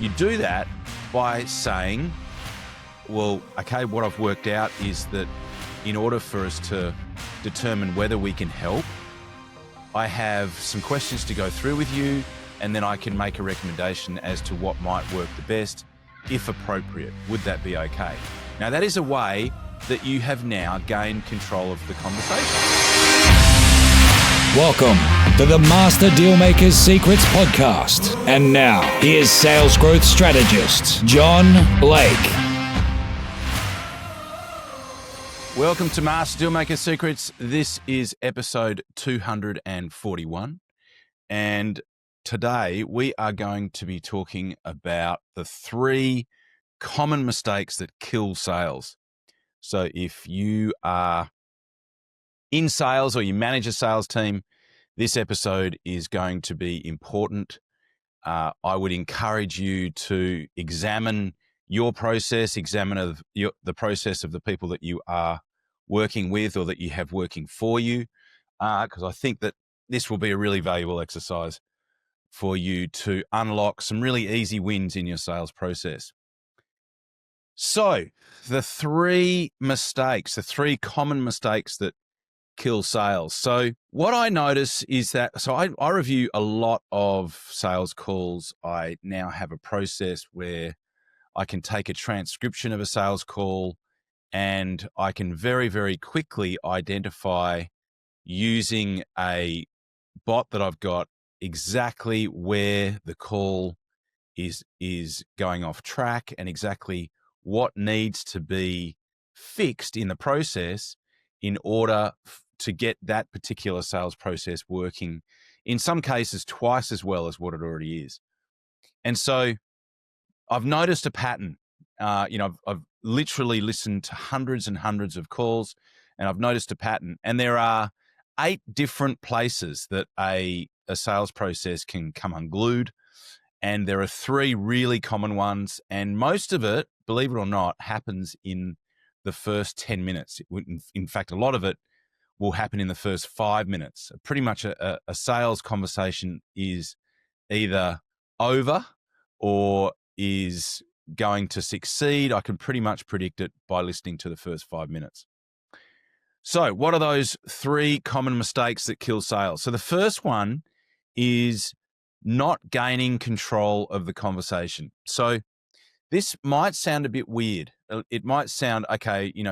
You do that by saying, well, okay, what I've worked out is that in order for us to determine whether we can help, I have some questions to go through with you, and then I can make a recommendation as to what might work the best, if appropriate. Would that be okay? Now, that is a way that you have now gained control of the conversation. Welcome to the Master Dealmaker's Secrets podcast. And now, here's sales growth strategist, John Blake. Welcome to Master Dealmaker Secrets. This is episode 241. And today we are going to be talking about the 3 common mistakes that kill sales. So if you are in sales or you manage a sales team, this episode is going to be important. I would encourage you to examine your process, examine the process of the people that you are working with or that you have working for you, because I think that this will be a really valuable exercise for you to unlock some really easy wins in your sales process. So the 3 common mistakes that kill sales. So what I notice is that, I review a lot of sales calls. I now have a process where I can take a transcription of a sales call and I can very, very quickly identify, using a bot that I've got, exactly where the call is going off track and exactly what needs to be fixed in the process in order to get that particular sales process working, in some cases twice as well as what it already is. And so I've noticed a pattern. I've literally listened to hundreds and hundreds of calls, and I've noticed a pattern. And there are 8 different places that a sales process can come unglued. And there are 3 really common ones. And most of it, believe it or not, happens in the first 10 minutes. In fact, a lot of it will happen in the first 5 minutes. Pretty much a sales conversation is either over or is going to succeed. I can pretty much predict it by listening to the first 5 minutes. So what are those 3 common mistakes that kill sales? So the first one is not gaining control of the conversation. So this might sound a bit weird. It might sound, okay, you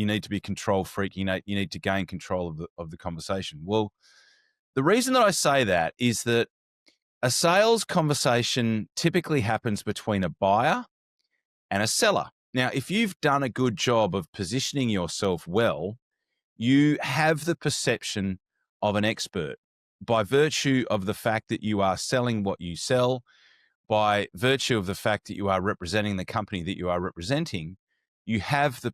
need to be control freak. You need to gain control of the conversation. Well, the reason that I say that is that a sales conversation typically happens between a buyer and a seller. Now, if you've done a good job of positioning yourself well, you have the perception of an expert by virtue of the fact that you are selling what you sell, by virtue of the fact that you are representing the company that you are representing. You have the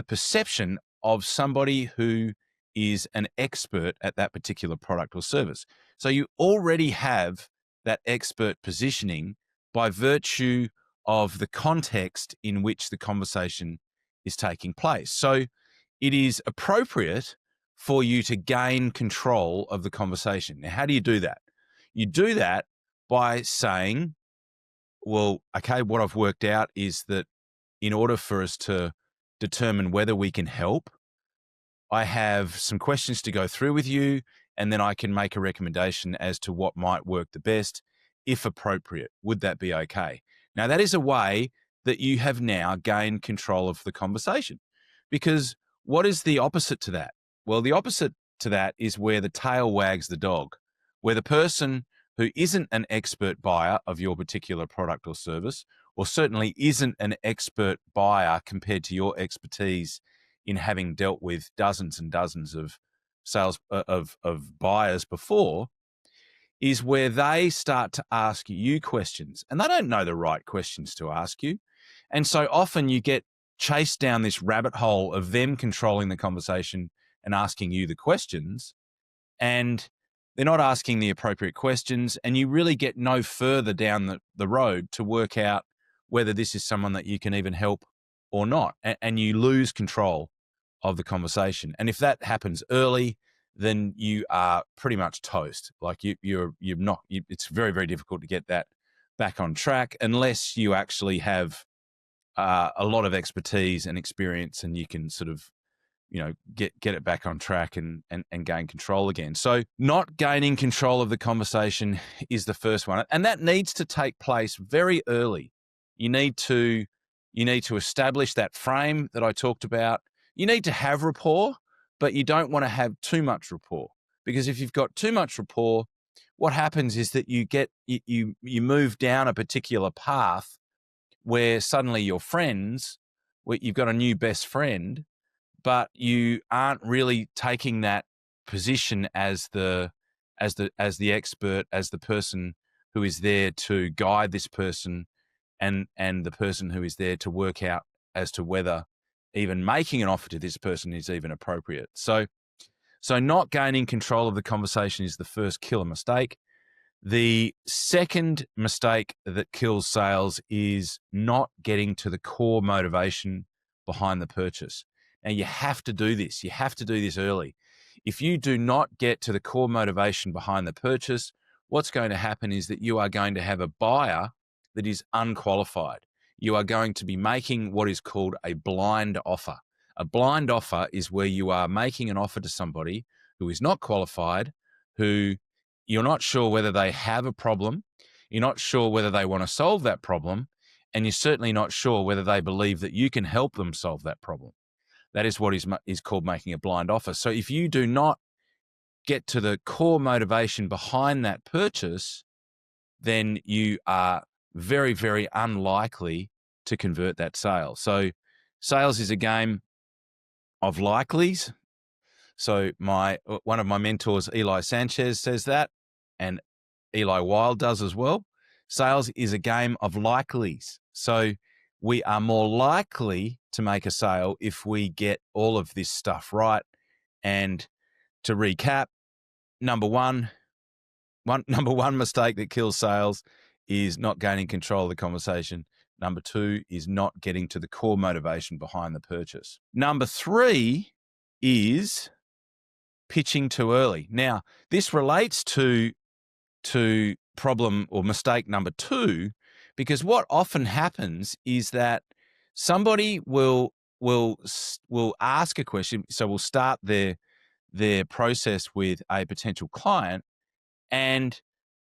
perception of somebody who is an expert at that particular product or service. So you already have that expert positioning by virtue of the context in which the conversation is taking place. So it is appropriate for you to gain control of the conversation. Now, how do you do that? You do that by saying, well, okay, what I've worked out is that in order for us to determine whether we can help, I have some questions to go through with you, and then I can make a recommendation as to what might work the best, if appropriate. Would that be okay? Now, that is a way that you have now gained control of the conversation, because what is the opposite to that? Well, the opposite to that is where the tail wags the dog, where the person who isn't an expert buyer of your particular product or service, or certainly isn't an expert buyer compared to your expertise in having dealt with dozens and dozens of sales of buyers before, is where they start to ask you questions, and they don't know the right questions to ask you. And so often you get chased down this rabbit hole of them controlling the conversation and asking you the questions, and they're not asking the appropriate questions, and you really get no further down the road to work out whether this is someone that you can even help or not, and you lose control of the conversation. And if that happens early, then you are pretty much toast. Like it's very, very difficult to get that back on track unless you actually have a lot of expertise and experience, and you can sort of, get it back on track and gain control again. So not gaining control of the conversation is the first one. And that needs to take place very early. You need to establish that frame that I talked about. You need to have rapport, but you don't want to have too much rapport, because if you've got too much rapport, what happens is that you move down a particular path where suddenly you're friends, where you've got a new best friend, but you aren't really taking that position as the expert, as the person who is there to guide this person, and the person who is there to work out as to whether even making an offer to this person is even appropriate. So not gaining control of the conversation is the first killer mistake. The second mistake that kills sales is not getting to the core motivation behind the purchase. Now, you have to do this. You have to do this early. If you do not get to the core motivation behind the purchase, what's going to happen is that you are going to have a buyer that is unqualified. You are going to be making what is called a blind offer. A blind offer is where you are making an offer to somebody who is not qualified, who you're not sure whether they have a problem, you're not sure whether they want to solve that problem, and you're certainly not sure whether they believe that you can help them solve that problem. That is what is called making a blind offer. So if you do not get to the core motivation behind that purchase, then you are very, very unlikely to convert that sale. So sales is a game of likelies. So one of my mentors, Eli Sanchez, says that, and Eli Wild does as well. Sales is a game of likelies. So we are more likely to make a sale if we get all of this stuff right. And to recap, number one mistake that kills sales is not gaining control of the conversation. Number two is not getting to the core motivation behind the purchase. Number three is pitching too early. Now, this relates to problem or mistake number two, because what often happens is that somebody will ask a question. So we'll start their process with a potential client, and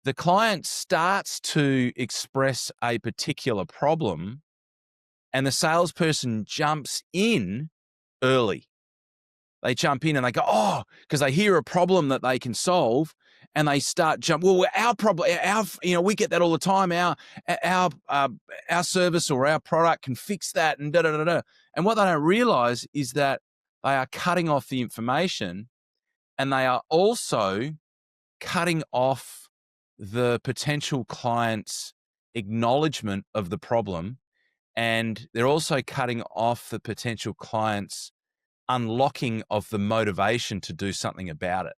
the client starts to express a particular problem, and the salesperson jumps in early. They jump in and they go, oh, because they hear a problem that they can solve, and they start well, our problem, we get that all the time. Our service or our product can fix that, and da da da da. And what they don't realize is that they are cutting off the information, and they are also cutting off the potential client's acknowledgement of the problem, and they're also cutting off the potential client's unlocking of the motivation to do something about it.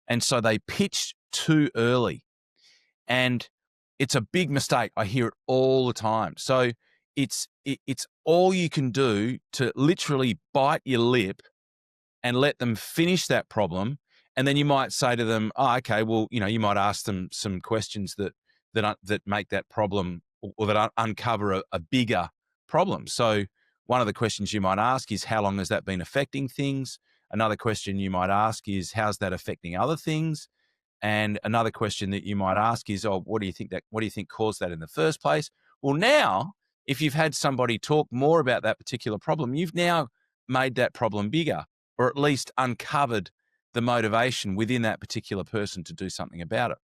And so they pitch too early, and it's a big mistake. I hear it all the time. So it's all you can do to literally bite your lip and let them finish that problem. And then you might say to them, oh, okay, well, you might ask them some questions that make that problem, or that uncover a bigger problem. So one of the questions you might ask is, how long has that been affecting things? Another question you might ask is, how's that affecting other things? And another question that you might ask is, oh, what do you think caused that in the first place? Well, now, if you've had somebody talk more about that particular problem, you've now made that problem bigger, or at least uncovered the motivation within that particular person to do something about it.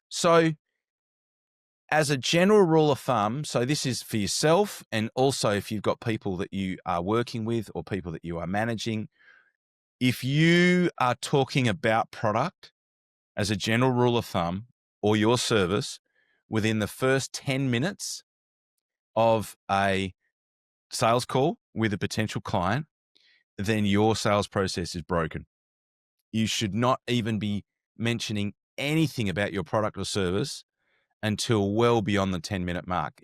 So as a general rule of thumb, so this is for yourself, and also if you've got people that you are working with or people that you are managing, if you are talking about product as a general rule of thumb, or your service, within the first 10 minutes of a sales call with a potential client, then your sales process is broken. You should not even be mentioning anything about your product or service until well beyond the 10-minute mark.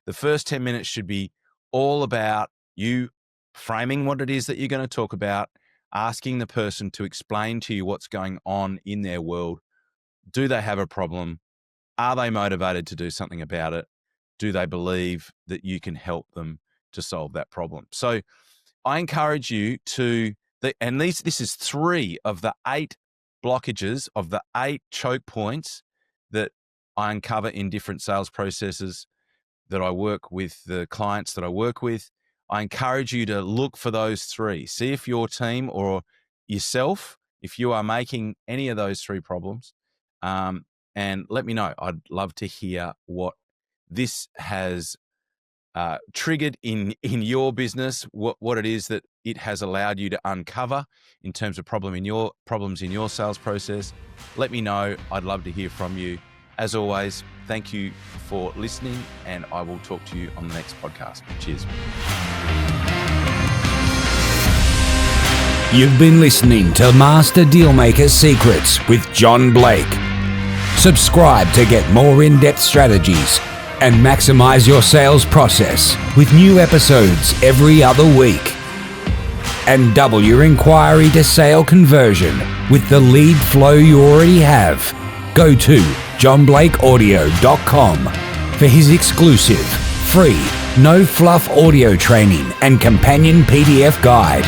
The first 10 minutes should be all about you framing what it is that you're going to talk about, asking the person to explain to you what's going on in their world. Do they have a problem? Are they motivated to do something about it? Do they believe that you can help them to solve that problem? So I encourage you to, this is 3 of the 8 blockages, of the 8 choke points that I uncover in different sales processes that I work with, the clients that I work with. I encourage you to look for those 3. See if your team or yourself, if you are making any of those 3 problems, and let me know. I'd love to hear what this has triggered in your business, what it is that it has allowed you to uncover in terms of problems in your sales process. Let me know. I'd love to hear from you. As always, thank you for listening, and I will talk to you on the next podcast. Cheers. You've been listening to Master Dealmaker Secrets with John Blake. Subscribe to get more in-depth strategies and maximize your sales process with new episodes every other week. And double your inquiry to sale conversion with the lead flow you already have. Go to johnblakeaudio.com for his exclusive, free, no fluff audio training and companion PDF guide.